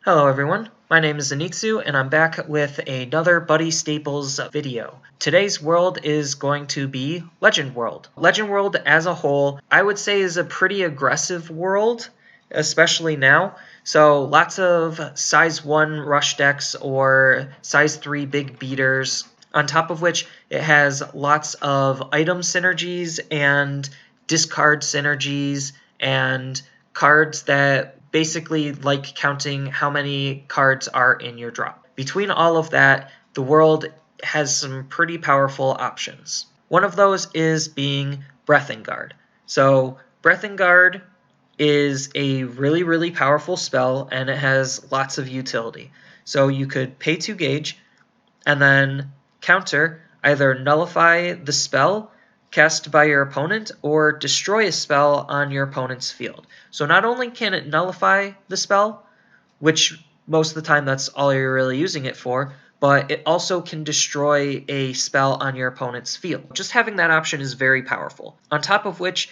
Hello everyone, my name is Zenitsu and I'm back with another Buddy Staples video. Today's world is going to be Legend World. Legend World as a whole, I would say is a pretty aggressive world, especially now. So lots of size 1 rush decks or size 3 big beaters, on top of which it has lots of item synergies and discard synergies and cards that basically like counting how many cards are in your drop. Between all of that, the world has some pretty powerful options. One of those is being Breathen Gard. So Breathen Gard is a really powerful spell and it has lots of utility. So you could pay 2 gauge and then counter, either nullify the spell cast by your opponent or destroy a spell on your opponent's field. So not only can it nullify the spell, which most of the time that's all you're really using it for, but it also can destroy a spell on your opponent's field. Just having that option is very powerful. On top of which,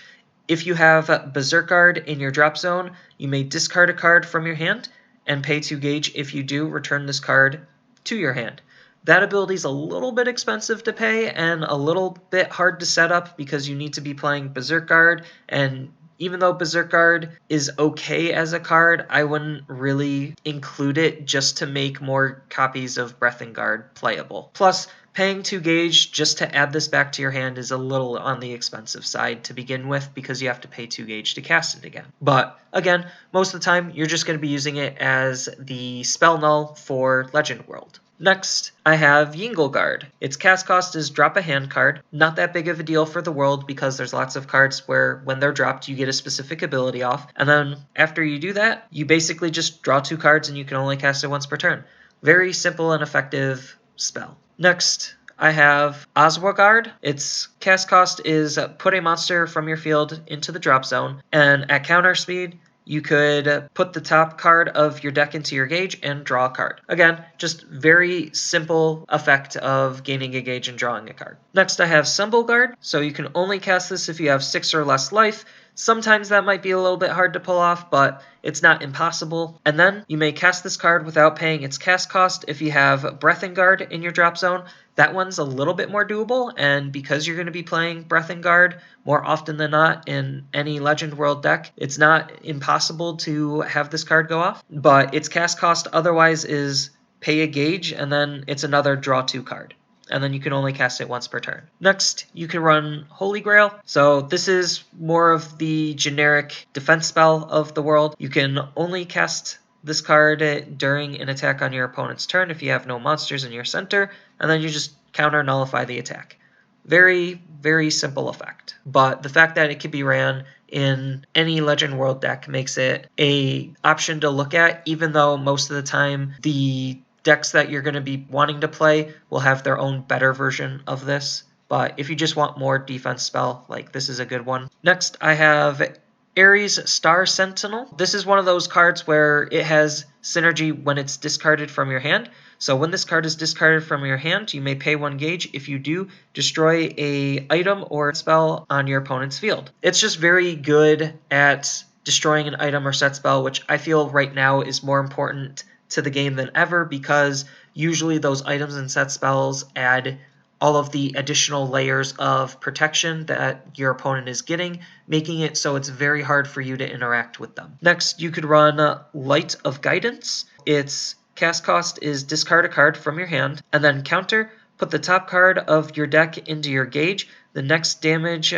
if you have Berserk Gard in your drop zone, you may discard a card from your hand and pay 2 gauge. If you do, return this card to your hand. That ability is a little bit expensive to pay and a little bit hard to set up because you need to be playing Berserk Gard, and even though Berserk Gard is okay as a card, I wouldn't really include it just to make more copies of Breathen Gard playable. Plus, paying 2 gauge just to add this back to your hand is a little on the expensive side to begin with because you have to pay 2 gauge to cast it again. But again, most of the time you're just going to be using it as the spell null for Legend World. Next, I have Yngl Gard. Its cast cost is drop a hand card. Not that big of a deal for the world because there's lots of cards where when they're dropped you get a specific ability off. And then after you do that, you basically just draw 2 cards and you can only cast it once per turn. Very simple and effective spell. Next, I have Oswira Gard. Its cast cost is put a monster from your field into the drop zone, and at counter speed, you could put the top card of your deck into your gauge and draw a card. Again, just very simple effect of gaining a gauge and drawing a card. Next, I have Symbel Gard. So you can only cast this if you have 6 or less life. Sometimes that might be a little bit hard to pull off, but it's not impossible. And then you may cast this card without paying its cast cost if you have Breathen Gard in your drop zone. That one's a little bit more doable, and because you're going to be playing Breathen Gard more often than not in any Legend World deck, it's not impossible to have this card go off. But its cast cost otherwise is pay a gauge, and then it's another draw 2 card. And then you can only cast it once per turn. Next, you can run Holy Grail. So this is more of the generic defense spell of the world. You can only cast this card during an attack on your opponent's turn if you have no monsters in your center, and then you just counter nullify the attack. Very simple effect. But the fact that it can be ran in any Legend World deck makes it an option to look at, even though most of the time the decks that you're going to be wanting to play will have their own better version of this. But if you just want more defense spell, like, this is a good one. Next, I have Aries Starsentinel. This is one of those cards where it has synergy when it's discarded from your hand. So when this card is discarded from your hand, you may pay 1 gauge. If you do, destroy a item or spell on your opponent's field. It's just very good at destroying an item or set spell, which I feel right now is more important to the game than ever because usually those items and set spells add all of the additional layers of protection that your opponent is getting, making it so it's very hard for you to interact with them. Next, you could run Light of Guidance. Its cast cost is discard a card from your hand, and then counter, put the top card of your deck into your gauge. The next damage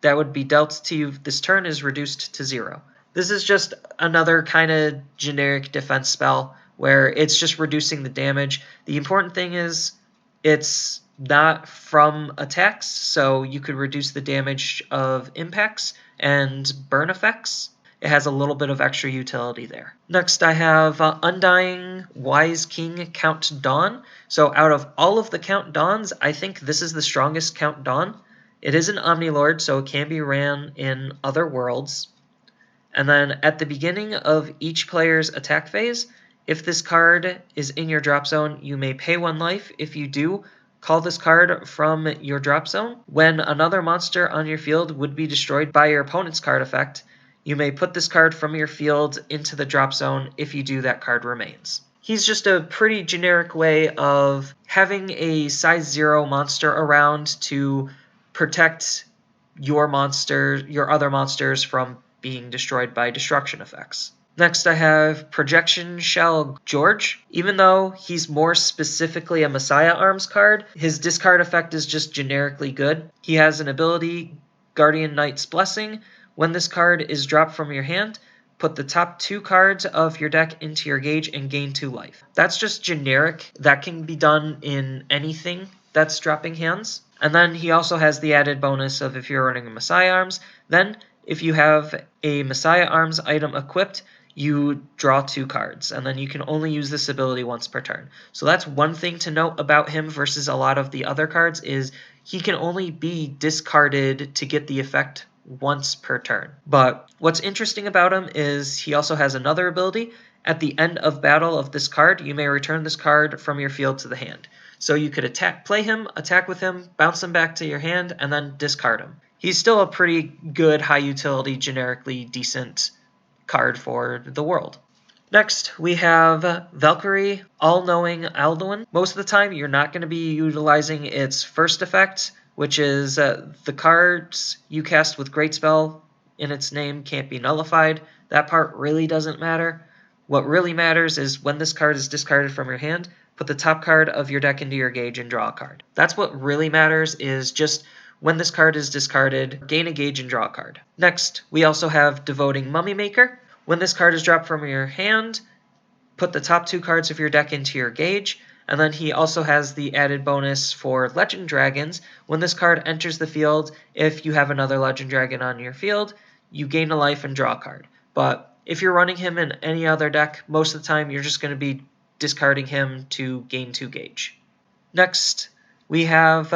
that would be dealt to you this turn is reduced to 0. This is just another kind of generic defense spell where it's just reducing the damage. The important thing is it's not from attacks, so you could reduce the damage of impacts and burn effects. It has a little bit of extra utility there. Next, I have Undying Wise King Count Dawn. So out of all of the Count Dawns, I think this is the strongest Count Dawn. It is an Omnilord, so it can be ran in other worlds. And then at the beginning of each player's attack phase, if this card is in your drop zone, you may pay 1 life. If you do, call this card from your drop zone. When another monster on your field would be destroyed by your opponent's card effect, You may put this card from your field into the drop zone. If you do, that card remains. He's just a pretty generic way of having a size 0 monster around to protect your other monsters from being destroyed by destruction effects. Next I have Projection Shell Georg. Even though he's more specifically a Messiah Arms card, his discard effect is just generically good. He has an ability, Guardian Knight's Blessing. When this card is dropped from your hand, put the top 2 cards of your deck into your gauge and gain 2 life. That's just generic. That can be done in anything that's dropping hands. And then he also has the added bonus of if you're running a Messiah Arms, then if you have a Messiah Arms item equipped, you draw 2 cards, and then you can only use this ability once per turn. So that's one thing to note about him versus a lot of the other cards is he can only be discarded to get the effect once per turn. But what's interesting about him is he also has another ability. At the end of battle of this card, you may return this card from your field to the hand. So you could play him, attack with him, bounce him back to your hand, and then discard him. He's still a pretty good, high utility, generically decent card for the world. Next, we have Valkyrie, All-Knowing Alwidol. Most of the time, you're not going to be utilizing its first effect, which is the cards you cast with Great Spell in its name can't be nullified. That part really doesn't matter. What really matters is when this card is discarded from your hand, put the top card of your deck into your gauge and draw a card. That's what really matters, is just when this card is discarded, gain a gauge and draw a card. Next, we also have Devoting Mummy Maker. When this card is dropped from your hand, put the top 2 cards of your deck into your gauge, and then he also has the added bonus for Legend Dragons. When this card enters the field, if you have another Legend Dragon on your field, you gain a life and draw a card. But if you're running him in any other deck, most of the time you're just going to be discarding him to gain 2 gauge. Next, we have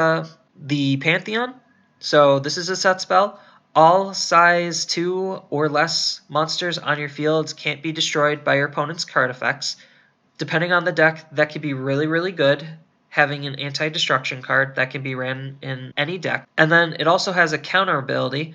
the Pantheon. So this is a set spell. All size 2 or less monsters on your field can't be destroyed by your opponent's card effects. Depending on the deck, that could be really, really good, having an anti-destruction card that can be ran in any deck. And then it also has a counter ability.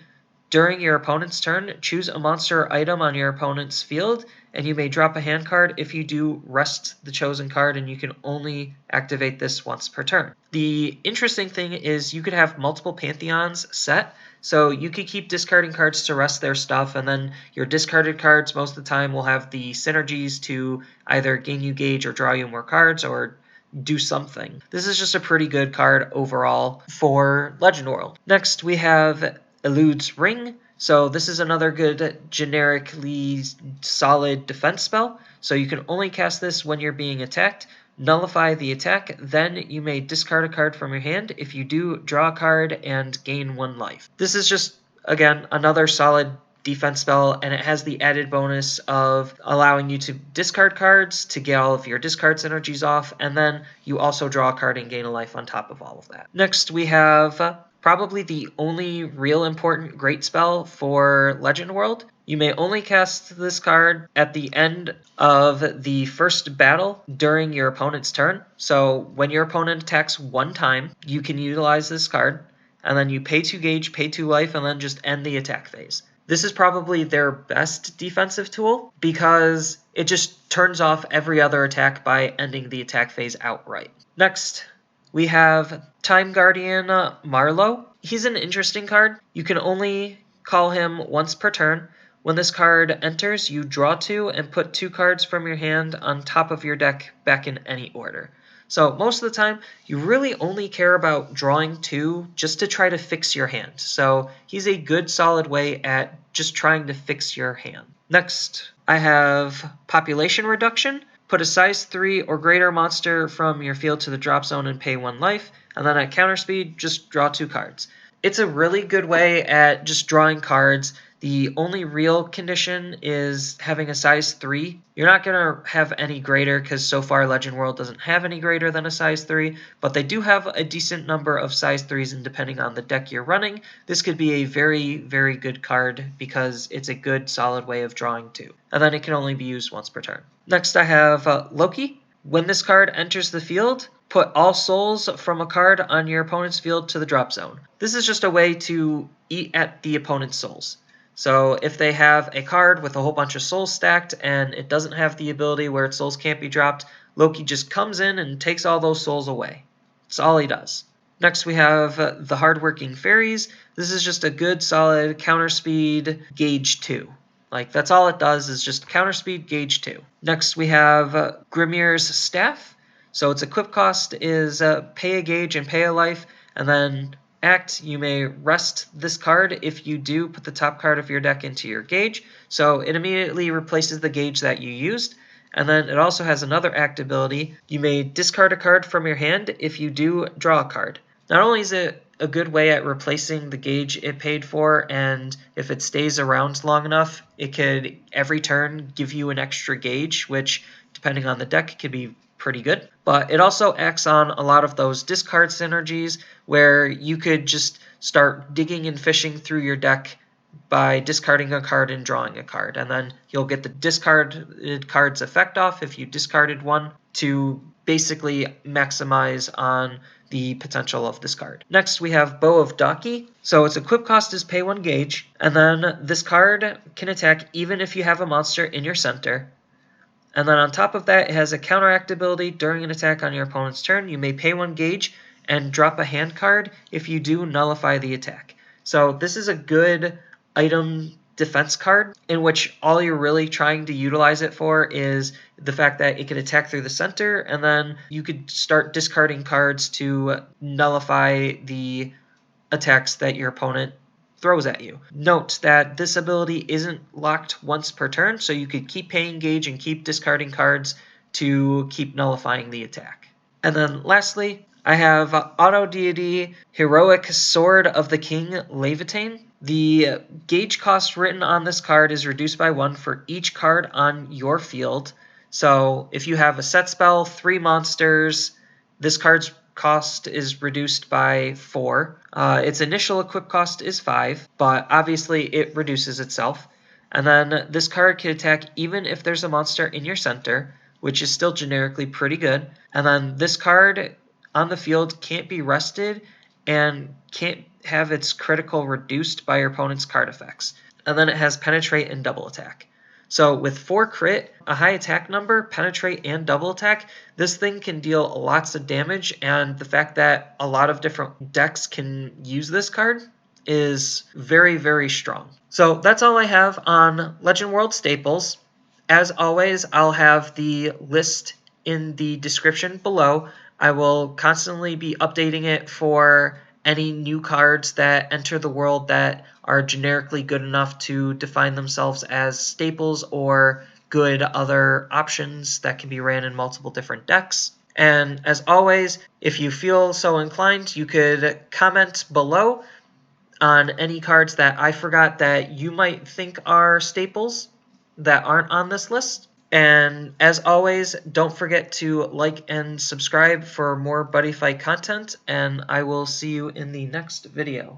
During your opponent's turn, choose a monster or item on your opponent's field, and you may drop a hand card. If you do, rest the chosen card, and you can only activate this once per turn. The interesting thing is you could have multiple Pantheons set, so you could keep discarding cards to rest their stuff, and then your discarded cards most of the time will have the synergies to either gain you gauge or draw you more cards or do something. This is just a pretty good card overall for Legend World. Next, we have Eluned's Ring. So this is another good generically solid defense spell. So you can only cast this when you're being attacked. Nullify the attack, then you may discard a card from your hand. If you do, draw a card and gain 1 life. This is just, again, another solid defense spell, and it has the added bonus of allowing you to discard cards to get all of your discard synergies off, and then you also draw a card and gain a life on top of all of that. Next, we have probably the only real important great spell for Legend World. You may only cast this card at the end of the first battle during your opponent's turn. So when your opponent attacks 1 time, you can utilize this card, and then you pay 2 gauge, pay 2 life, and then just end the attack phase. This is probably their best defensive tool because it just turns off every other attack by ending the attack phase outright. Next, we have Time Guardian Marlo. He's an interesting card. You can only call him once per turn. When this card enters, you draw 2 and put 2 cards from your hand on top of your deck back in any order. So most of the time, you really only care about drawing 2 just to try to fix your hand. So he's a good solid way at just trying to fix your hand. Next, I have Population Reduction. Put a size 3 or greater monster from your field to the drop zone and pay 1 life. And then at counter speed, just draw 2 cards. It's a really good way at just drawing cards. The only real condition is having a size 3. You're not going to have any greater because so far Legend World doesn't have any greater than a size 3, but they do have a decent number of size 3s, and depending on the deck you're running, this could be a very, very good card because it's a good solid way of drawing 2. And then it can only be used once per turn. Next I have Loki. When this card enters the field, put all souls from a card on your opponent's field to the drop zone. This is just a way to eat at the opponent's souls. So if they have a card with a whole bunch of souls stacked and it doesn't have the ability where its souls can't be dropped, Loki just comes in and takes all those souls away. That's all he does. Next we have the Hardworking Fairies. This is just a good solid counter speed gauge 2. Like, that's all it does, is just counter speed gauge 2. Next we have Gymir's Staff. So its equip cost is pay a gauge and pay a life, and then act, you may rest this card. If you do, put the top card of your deck into your gauge. So it immediately replaces the gauge that you used. And then it also has another act ability. You may discard a card from your hand. If you do, draw a card. Not only is it a good way at replacing the gauge it paid for, and if it stays around long enough, it could every turn give you an extra gauge, which depending on the deck could be pretty good. But it also acts on a lot of those discard synergies where you could just start digging and fishing through your deck by discarding a card and drawing a card, and then you'll get the discarded card's effect off if you discarded one to basically maximize on the potential of this card. Next we have Bow of Doky. So its equip cost is pay 1 gauge, and then this card can attack even if you have a monster in your center. And then on top of that, it has a counteract ability. During an attack on your opponent's turn, you may pay 1 gauge and drop a hand card. If you do, nullify the attack. So this is a good item defense card in which all you're really trying to utilize it for is the fact that it can attack through the center, and then you could start discarding cards to nullify the attacks that your opponent throws at you. Note that this ability isn't locked once per turn, so you could keep paying gauge and keep discarding cards to keep nullifying the attack. And then lastly, I have Autodeity Heroic Sword of the King Laevateinn. The gauge cost written on this card is reduced by 1 for each card on your field. So if you have a set spell, 3 monsters, this card's cost is reduced by 4. Its initial equip cost is 5, but obviously it reduces itself. And then this card can attack even if there's a monster in your center, which is still generically pretty good. And then this card on the field can't be rested and can't have its critical reduced by your opponent's card effects. And then it has Penetrate and Double Attack. So with 4 crit, a high attack number, penetrate, and double attack, this thing can deal lots of damage, and the fact that a lot of different decks can use this card is very, very strong. So that's all I have on Legend World staples. As always, I'll have the list in the description below. I will constantly be updating it for any new cards that enter the world that are generically good enough to define themselves as staples or good other options that can be ran in multiple different decks. And as always, if you feel so inclined, you could comment below on any cards that I forgot that you might think are staples that aren't on this list. And as always, don't forget to like and subscribe for more Buddyfight content, and I will see you in the next video.